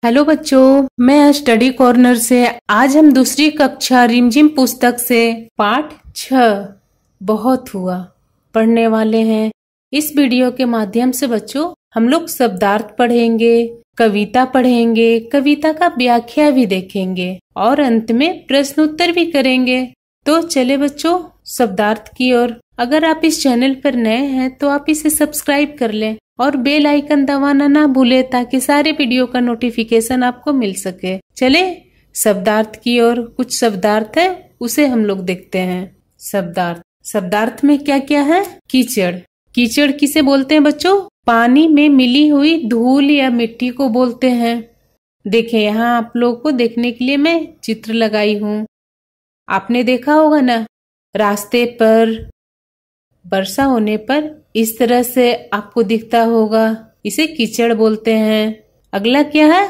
Hello बच्चों, मैं study corner से आज हम दूसरी कक्षा रिमझिम पुस्तक से पाठ 6 बहुत हुआ पढ़ने वाले हैं। इस वीडियो के माध्यम से बच्चों हम लोग शब्दार्थ पढ़ेंगे, कविता पढ़ेंगे, कविता का व्याख्या भी देखेंगे और अंत में प्रश्न उत्तर भी करेंगे। तो चले बच्चों शब्दार्थ की ओर। अगर आप इस चैनल पर नए हैं तो आप इसे सब्सक्राइब कर लें और बेल आइकन दबाना ना भूले ताकि सारे वीडियो का नोटिफिकेशन आपको मिल सके। चले शब्दार्थ की ओर। कुछ शब्दार्थ है उसे हम लोग देखते हैं। शब्दार्थ में क्या क्या है? कीचड़। कीचड़ किसे बोलते हैं बच्चों? पानी में मिली हुई धूल या मिट्टी को बोलते हैं। देखें यहाँ आप लोग को देखने के लिए मैं चित्र लगाई हूँ। आपने देखा होगा ना, रास्ते पर वर्षा होने पर इस तरह से आपको दिखता होगा, इसे कीचड़ बोलते हैं। अगला क्या है?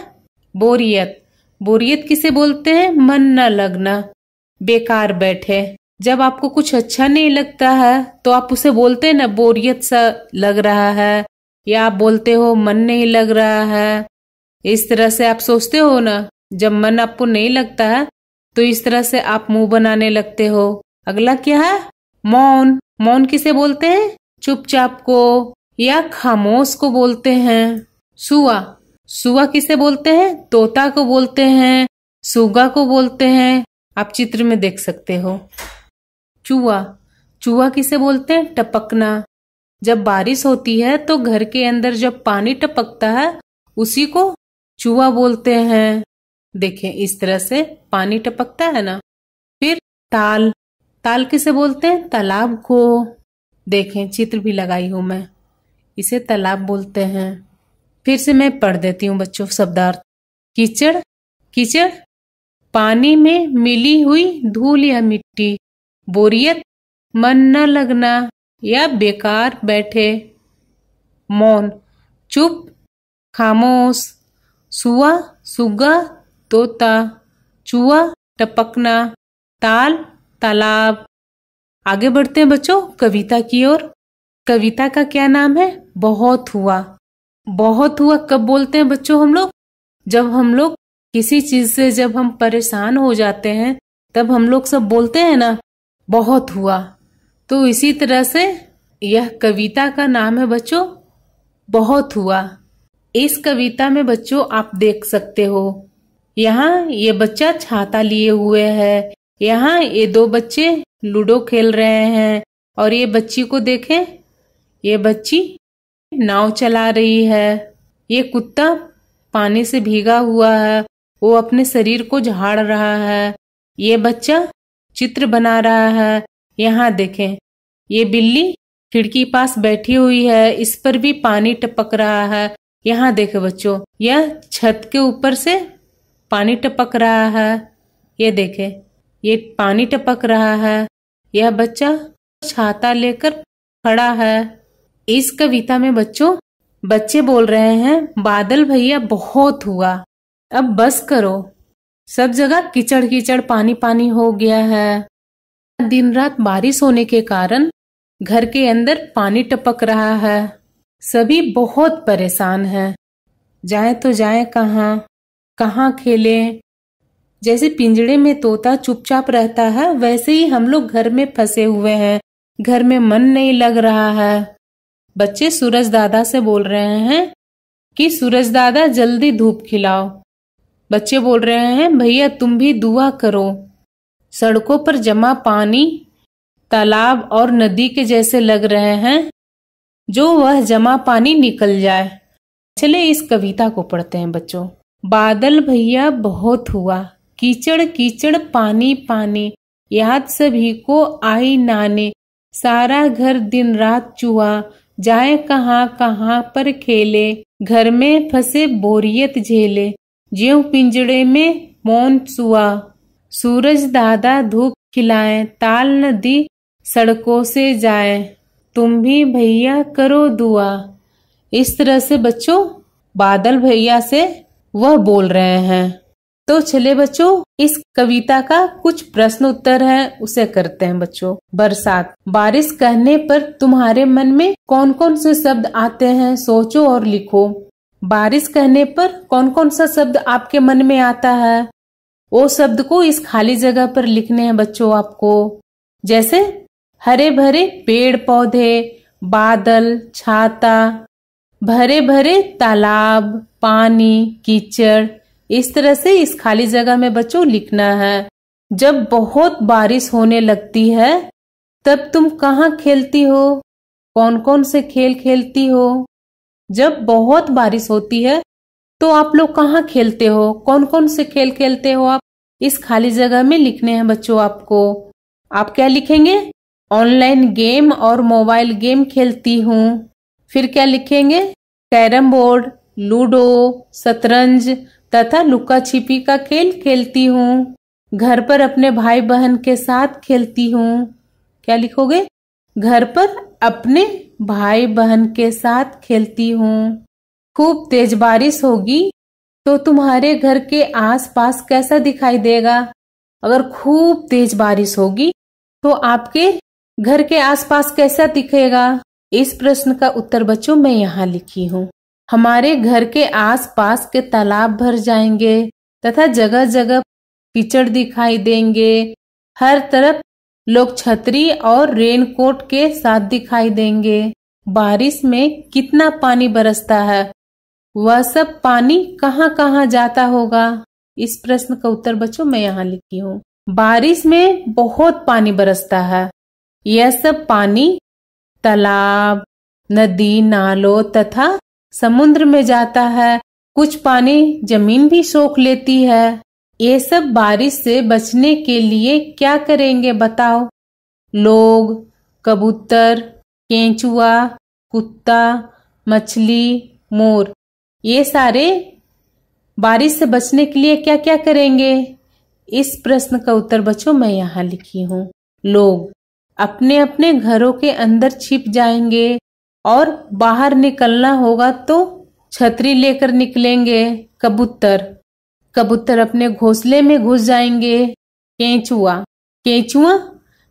बोरियत। बोरियत किसे बोलते हैं? मन न लगना, बेकार बैठे। जब आपको कुछ अच्छा नहीं लगता है तो आप उसे बोलते हैं ना, बोरियत सा लग रहा है, या आप बोलते हो मन नहीं लग रहा है। इस तरह से आप सोचते हो ना, जब मन आपको नहीं लगता है तो इस तरह से आप मुंह बनाने लगते हो। अगला क्या है? मौन। मौन किसे बोलते हैं? चुपचाप को या खामोश को बोलते हैं। सुआ। सुआ किसे बोलते हैं? तोता को बोलते हैं, सुगा को बोलते हैं। आप चित्र में देख सकते हो। चूहा। चूहा किसे बोलते हैं? टपकना। जब बारिश होती है तो घर के अंदर जब पानी टपकता है उसी को चूहा बोलते हैं। देखें इस तरह से पानी टपकता है ना। फिर ताल। ताल किसे बोलते हैं? तालाब को। देखें चित्र भी लगाई हूं मैं, इसे तालाब बोलते हैं। फिर से मैं पढ़ देती हूँ बच्चों शब्दार्थ। कीचड़। कीचड़ पानी में मिली हुई धूल या मिट्टी। बोरियत मन न लगना या बेकार बैठे। मौन चुप, खामोश। सुआ सुगा, तोता। चूहा टपकना। ताल तालाब। आगे बढ़ते हैं बच्चों कविता की ओर। कविता का क्या नाम है? बहुत हुआ। बहुत हुआ कब बोलते हैं बच्चों हम लोग? जब हम लोग किसी चीज से जब हम परेशान हो जाते हैं तब हम लोग सब बोलते हैं ना, बहुत हुआ। तो इसी तरह से यह कविता का नाम है बच्चों, बहुत हुआ। इस कविता में बच्चों आप देख सकते हो, यहाँ ये बच्चा छाता लिए हुए है, यहाँ ये दो बच्चे लूडो खेल रहे हैं और ये बच्ची को देखें, ये बच्ची नाव चला रही है। ये कुत्ता पानी से भीगा हुआ है, वो अपने शरीर को झाड़ रहा है। ये बच्चा चित्र बना रहा है। यहाँ देखें ये बिल्ली खिड़की पास बैठी हुई है, इस पर भी पानी टपक रहा है। यहाँ देखे बच्चों, यह छत के ऊपर से पानी टपक रहा है। ये देखे ये पानी टपक रहा है। यह बच्चा छाता लेकर खड़ा है। इस कविता में बच्चों बच्चे बोल रहे हैं, बादल भैया बहुत हुआ, अब बस करो, सब जगह कीचड़ कीचड़ पानी पानी हो गया है। दिन रात बारिश होने के कारण घर के अंदर पानी टपक रहा है। सभी बहुत परेशान हैं, जाए तो जाए कहाँ, कहाँ खेलें। जैसे पिंजड़े में तोता चुपचाप रहता है वैसे ही हम लोग घर में फंसे हुए हैं, घर में मन नहीं लग रहा है। बच्चे सूरज दादा से बोल रहे हैं कि सूरज दादा जल्दी धूप खिलाओ। बच्चे बोल रहे हैं, भैया तुम भी दुआ करो, सड़कों पर जमा पानी तालाब और नदी के जैसे लग रहे हैं, जो वह जमा पानी निकल जाए। चले इस कविता को पढ़ते हैं बच्चों। बादल भैया बहुत हुआ, कीचड़ कीचड़ पानी पानी, याद सभी को आई नाने, सारा घर दिन रात चुहा, जाए कहाँ कहाँ पर खेले, घर में फंसे बोरियत झेले, ज्यों पिंजड़े में मौन सुआ, सूरज दादा धूप खिलाए, ताल नदी सड़कों से जाए, तुम भी भैया करो दुआ। इस तरह से बच्चों बादल भैया से वह बोल रहे हैं। तो चले बच्चों इस कविता का कुछ प्रश्न उत्तर है उसे करते हैं बच्चों। बरसात। बारिश कहने पर तुम्हारे मन में कौन कौन से शब्द आते हैं? सोचो और लिखो। बारिश कहने पर कौन कौन सा शब्द आपके मन में आता है? वो शब्द को इस खाली जगह पर लिखने हैं बच्चों आपको। जैसे हरे भरे पेड़ पौधे, बादल, छाता, भरे भरे तालाब, पानी, कीचड़। इस तरह से इस खाली जगह में बच्चों लिखना है। जब बहुत बारिश होने लगती है तब तुम कहाँ खेलती हो? कौन कौन से खेल खेलती हो? जब बहुत बारिश होती है तो आप लोग कहाँ खेलते हो? कौन कौन से खेल खेलते हो आप? इस खाली जगह में लिखने हैं बच्चों आपको। आप क्या लिखेंगे? ऑनलाइन गेम और मोबाइल गेम खेलती हूँ। फिर क्या लिखेंगे? कैरम बोर्ड, लूडो, शतरंज तथा लुका छिपी का खेल खेलती हूँ। घर पर अपने भाई बहन के साथ खेलती हूँ। क्या लिखोगे? घर पर अपने भाई बहन के साथ खेलती हूँ। खूब तेज बारिश होगी तो तुम्हारे घर के आसपास कैसा दिखाई देगा? अगर खूब तेज बारिश होगी तो आपके घर के आसपास कैसा दिखेगा? इस प्रश्न का उत्तर बच्चों मैं यहाँ लिखी हूँ। हमारे घर के आसपास के तालाब भर जाएंगे तथा जगह जगह कीचड़ दिखाई देंगे। हर तरफ लोग छतरी और रेनकोट के साथ दिखाई देंगे। बारिश में कितना पानी बरसता है? वह सब पानी कहाँ कहाँ जाता होगा? इस प्रश्न का उत्तर बच्चों मैं यहाँ लिखी हूँ। बारिश में बहुत पानी बरसता है। यह सब पानी तालाब, नदी, नालों तथा समुद्र में जाता है। कुछ पानी जमीन भी सोख लेती है। ये सब बारिश से बचने के लिए क्या करेंगे बताओ? लोग, कबूतर, केंचुआ, कुत्ता, मछली, मोर, ये सारे बारिश से बचने के लिए क्या क्या करेंगे? इस प्रश्न का उत्तर बच्चों मैं यहाँ लिखी हूँ। लोग अपने अपने घरों के अंदर छिप जाएंगे और बाहर निकलना होगा तो छतरी लेकर निकलेंगे। कबूतर अपने घोंसले में घुस जाएंगे। केंचुआ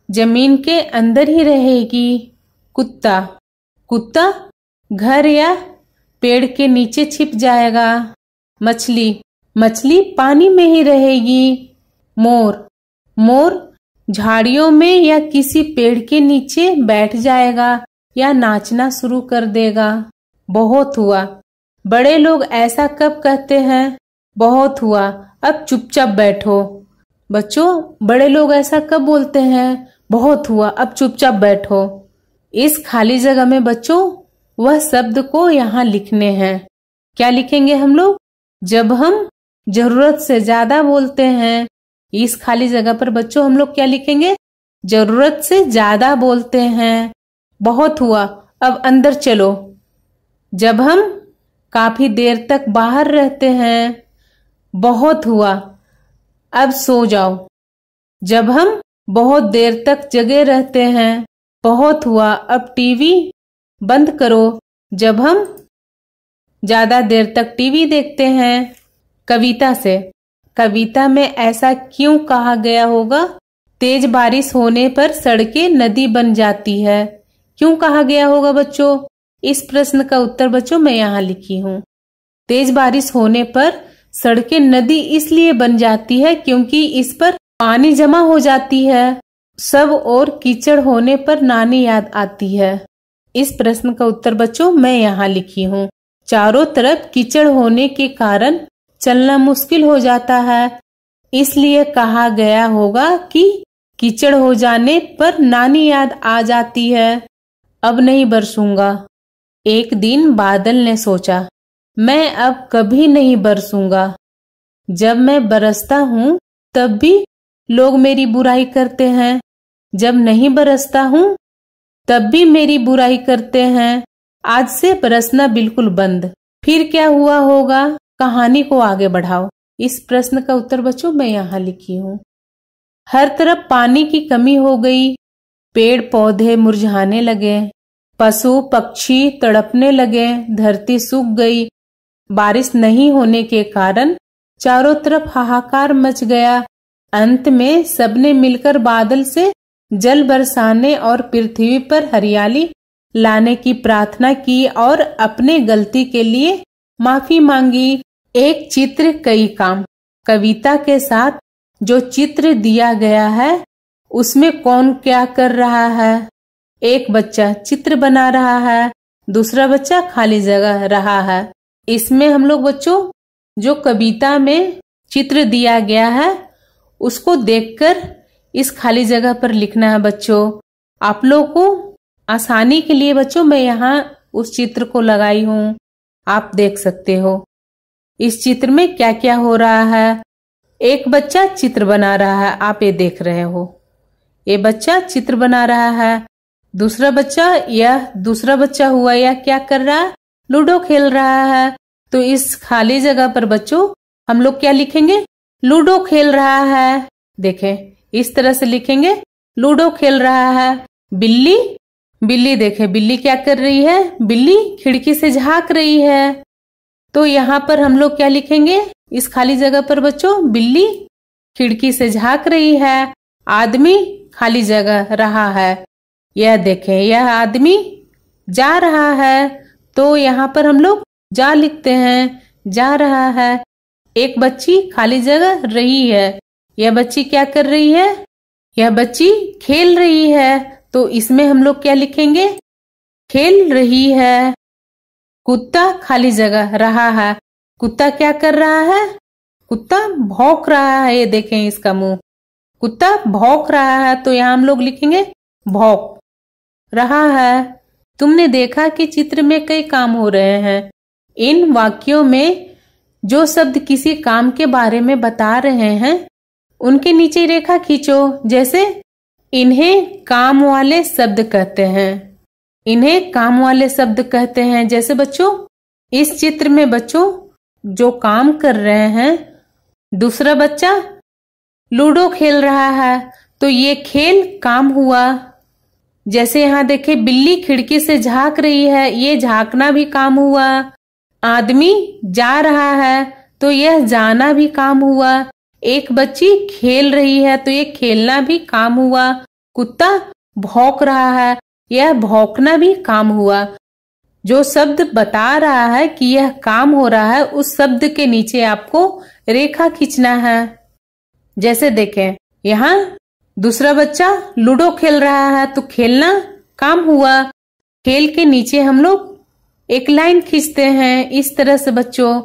जमीन के अंदर ही रहेगी। कुत्ता घर या पेड़ के नीचे छिप जाएगा। मछली पानी में ही रहेगी। मोर झाड़ियों में या किसी पेड़ के नीचे बैठ जाएगा या नाचना शुरू कर देगा। बहुत हुआ। बड़े लोग ऐसा कब कहते हैं? बहुत हुआ, अब चुपचाप बैठो। बच्चों, बड़े लोग ऐसा कब बोलते हैं? बहुत हुआ, अब चुपचाप बैठो। इस खाली जगह में बच्चों वह शब्द को यहाँ लिखने हैं। क्या लिखेंगे हम लोग? जब हम जरूरत से ज्यादा बोलते हैं। इस खाली जगह पर बच्चों हम लोग क्या लिखेंगे? जरूरत से ज्यादा बोलते हैं। बहुत हुआ, अब अंदर चलो। जब हम काफी देर तक बाहर रहते हैं। बहुत हुआ, अब सो जाओ। जब हम बहुत देर तक जगे रहते हैं। बहुत हुआ, अब टीवी बंद करो। जब हम ज्यादा देर तक टीवी देखते हैं। कविता में ऐसा क्यों कहा गया होगा? तेज बारिश होने पर सड़कें नदी बन जाती है। क्यों कहा गया होगा बच्चों? इस प्रश्न का उत्तर बच्चों मैं यहाँ लिखी हूँ। तेज बारिश होने पर सड़कें नदी इसलिए बन जाती है क्योंकि इस पर पानी जमा हो जाती है। सब और कीचड़ होने पर नानी याद आती है। इस प्रश्न का उत्तर बच्चों मैं यहाँ लिखी हूँ। चारों तरफ कीचड़ होने के कारण चलना मुश्किल हो जाता है, इसलिए कहा गया होगा कि कीचड़ हो जाने पर नानी याद आ जाती है। अब नहीं बरसूंगा। एक दिन बादल ने सोचा, मैं अब कभी नहीं बरसूंगा। जब मैं बरसता हूँ तब भी लोग मेरी बुराई करते हैं। जब नहीं बरसता हूँ तब भी मेरी बुराई करते हैं। आज से बरसना बिल्कुल बंद। फिर क्या हुआ होगा? कहानी को आगे बढ़ाओ। इस प्रश्न का उत्तर बच्चों मैं यहाँ लिखी हूँ। हर तरफ पानी की कमी हो गई। पेड़ पौधे मुरझाने लगे। पशु पक्षी तड़पने लगे। धरती सूख गई। बारिश नहीं होने के कारण चारों तरफ हाहाकार मच गया। अंत में सबने मिलकर बादल से जल बरसाने और पृथ्वी पर हरियाली लाने की प्रार्थना की और अपने गलती के लिए माफी मांगी, एक चित्र कई काम। कविता के साथ जो चित्र दिया गया है उसमें कौन क्या कर रहा है? एक बच्चा चित्र बना रहा है, दूसरा बच्चा खाली जगह रहा है। इसमें हम लोग बच्चों जो कविता में चित्र दिया गया है उसको देखकर इस खाली जगह पर लिखना है बच्चों। आप लोग को आसानी के लिए बच्चों मैं यहाँ उस चित्र को लगाई हूँ, आप देख सकते हो। इस चित्र में क्या क्या हो रहा है? एक बच्चा चित्र बना रहा है, आप ये देख रहे हो। ये बच्चा चित्र बना रहा है। दूसरा बच्चा हुआ यह क्या कर रहा है? लूडो खेल रहा है। तो इस खाली जगह पर बच्चों हम लोग क्या लिखेंगे? लूडो खेल रहा है। देखें इस तरह से लिखेंगे, लूडो खेल रहा है। बिल्ली देखें, बिल्ली क्या कर रही है? बिल्ली खिड़की से झांक रही है। तो यहाँ पर हम लोग क्या लिखेंगे इस खाली जगह पर बच्चों? बिल्ली खिड़की से झांक रही है। आदमी खाली जगह रहा है। यह देखें, यह आदमी जा रहा है। तो यहाँ पर हम लोग जा लिखते हैं, जा रहा है। एक बच्ची खाली जगह रही है। यह बच्ची क्या कर रही है? यह बच्ची खेल रही है। तो इसमें हम लोग क्या लिखेंगे? खेल रही है। कुत्ता खाली जगह रहा है। कुत्ता क्या कर रहा है? कुत्ता भौंक रहा है। ये देखें इसका मुंह, कुत्ता भौंक रहा है। तो यहाँ हम लोग लिखेंगे भौंक रहा है। तुमने देखा कि चित्र में कई काम हो रहे हैं। इन वाक्यों में जो शब्द किसी काम के बारे में बता रहे हैं उनके नीचे रेखा खींचो। जैसे इन्हें काम वाले शब्द कहते हैं। इन्हें काम वाले शब्द कहते हैं। जैसे बच्चों इस चित्र में बच्चों जो काम कर रहे हैं, दूसरा बच्चा लूडो खेल रहा है। तो ये खेल काम हुआ। जैसे यहाँ देखे बिल्ली खिड़की से झांक रही है, ये झांकना भी काम हुआ। आदमी जा रहा है तो यह जाना भी काम हुआ। एक बच्ची खेल रही है तो ये खेलना भी काम हुआ। कुत्ता भौंक रहा है, यह भौंकना भी काम हुआ। जो शब्द बता रहा है कि यह काम हो रहा है उस शब्द के नीचे आपको रेखा खींचना है। जैसे देखें यहाँ दूसरा बच्चा लूडो खेल रहा है तो खेलना काम हुआ। खेल के नीचे हम लोग एक लाइन खींचते हैं इस तरह से बच्चों।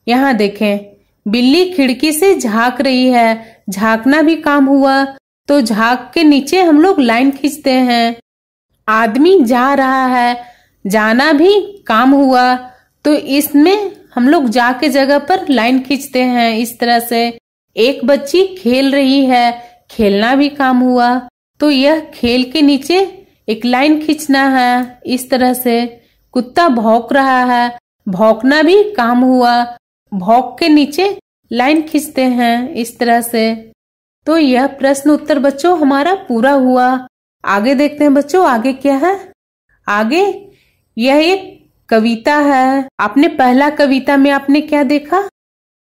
यहाँ देखें बिल्ली खिड़की से झांक रही है, झांकना भी काम हुआ। तो झांक के नीचे हम लोग लाइन खींचते हैं। आदमी जा रहा है, जाना भी काम हुआ। तो इसमें हम लोग जा के जगह पर लाइन खींचते हैं इस तरह से। एक बच्ची खेल रही है, खेलना भी काम हुआ। तो यह खेल के नीचे एक लाइन खींचना है इस तरह से। कुत्ता भौंक रहा है, भौंकना भी काम हुआ। भौंक के नीचे लाइन खींचते हैं इस तरह से। तो यह प्रश्न उत्तर बच्चों हमारा पूरा हुआ। आगे देखते हैं बच्चों, आगे क्या है? आगे यह एक कविता है। आपने पहला कविता में आपने क्या देखा?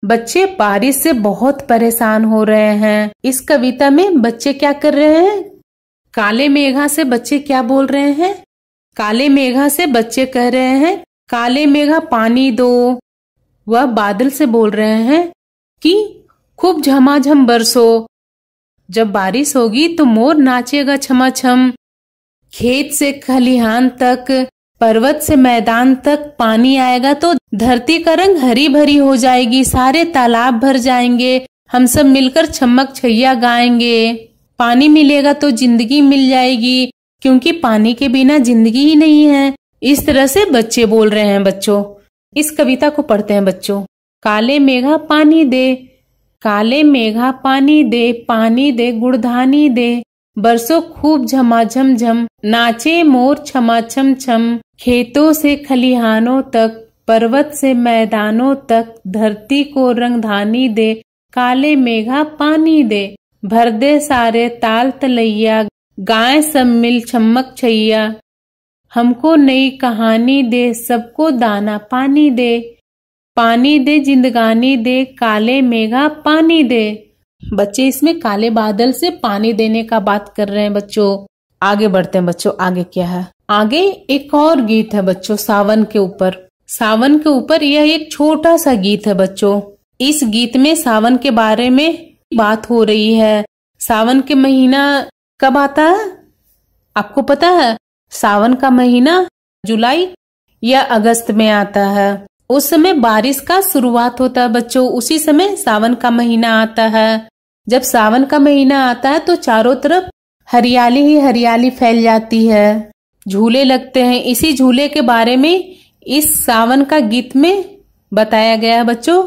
बच्चे बारिश से बहुत परेशान हो रहे हैं। इस कविता में बच्चे क्या कर रहे हैं? काले मेघा से बच्चे क्या बोल रहे हैं? काले मेघा से बच्चे कह रहे हैं काले मेघा पानी दो। वह बादल से बोल रहे हैं कि खूब झमाझम बरसो। जब बारिश होगी तो मोर नाचेगा छमाछम। खेत से खलिहान तक, पर्वत से मैदान तक पानी आएगा तो धरती का रंग हरी भरी हो जाएगी, सारे तालाब भर जाएंगे, हम सब मिलकर छम्मक छैया गाएंगे। पानी मिलेगा तो जिंदगी मिल जाएगी, क्योंकि पानी के बिना जिंदगी ही नहीं है। इस तरह से बच्चे बोल रहे हैं बच्चों। इस कविता को पढ़ते हैं बच्चों। काले मेघा पानी दे, काले मेघा पानी दे गुड़धानी दे। बरसों खूब झमाझम झम, नाचे मोर छमाछम छम। खेतों से खलिहानों तक, पर्वत से मैदानों तक, धरती को रंगधानी दे। काले मेघा पानी दे, भर दे सारे ताल तलैया, गाय सब मिल छमक छैया। हमको नई कहानी दे, सबको दाना पानी दे। पानी दे जिंदगानी दे, काले मेघा पानी दे। बच्चे इसमें काले बादल से पानी देने का बात कर रहे हैं बच्चों। आगे बढ़ते हैं बच्चों, आगे क्या है? आगे एक और गीत है बच्चों सावन के ऊपर। सावन के ऊपर यह एक छोटा सा गीत है बच्चों। इस गीत में सावन के बारे में बात हो रही है। सावन के महीना कब आता है आपको पता है? सावन का महीना जुलाई या अगस्त में आता है। उस समय बारिश का शुरुआत होता है बच्चों, उसी समय सावन का महीना आता है। जब सावन का महीना आता है तो चारों तरफ हरियाली ही हरियाली फैल जाती है, झूले लगते हैं। इसी झूले के बारे में इस सावन का गीत में बताया गया है बच्चों।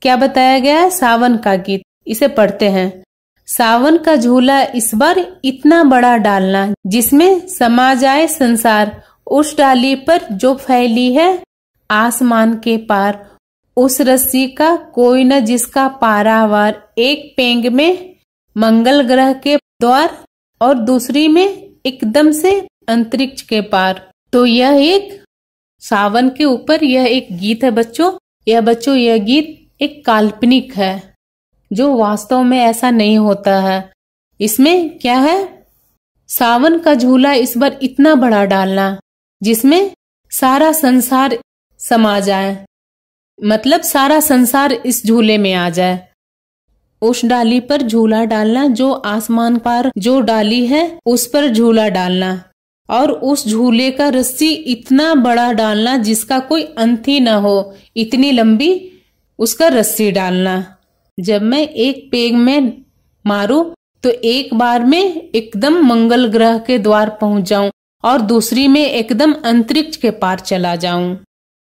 क्या बताया गया है? सावन का गीत। इसे पढ़ते हैं। सावन का झूला इस बार इतना बड़ा डालना, जिसमें समा जाए संसार, उस डाली पर जो फैली है आसमान के पार, उस रस्सी का कोई न जिसका पारावार, एक पेंग में मंगल ग्रह के द्वार और दूसरी में एकदम से अंतरिक्ष के पार। तो यह एक सावन के ऊपर यह एक गीत है बच्चों। यह गीत एक काल्पनिक है, जो वास्तव में ऐसा नहीं होता है। इसमें क्या है? सावन का झूला इस बार इतना बड़ा डालना जिसमें सारा संसार समा जाए, मतलब सारा संसार इस झूले में आ जाए। उस डाली पर झूला डालना, जो आसमान पर जो डाली है उस पर झूला डालना, और उस झूले का रस्सी इतना बड़ा डालना जिसका कोई अंत ही न हो, इतनी लंबी उसका रस्सी डालना। जब मैं एक पेग में मारूं तो एक बार में एकदम मंगल ग्रह के द्वार पहुंच जाऊं और दूसरी में एकदम अंतरिक्ष के पार चला जाऊं।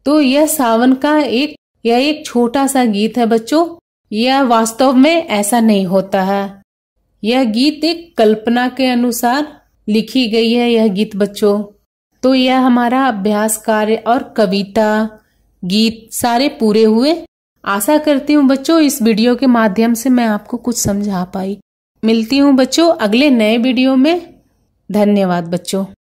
तो यह सावन का एक छोटा सा गीत है बच्चों। यह वास्तव में ऐसा नहीं होता है। यह गीत एक कल्पना के अनुसार लिखी गई है यह गीत बच्चों। तो यह हमारा अभ्यास कार्य और कविता गीत सारे पूरे हुए। आशा करती हूँ बच्चों इस वीडियो के माध्यम से मैं आपको कुछ समझा पाई। मिलती हूँ बच्चों अगले नए वीडियो में। धन्यवाद बच्चों।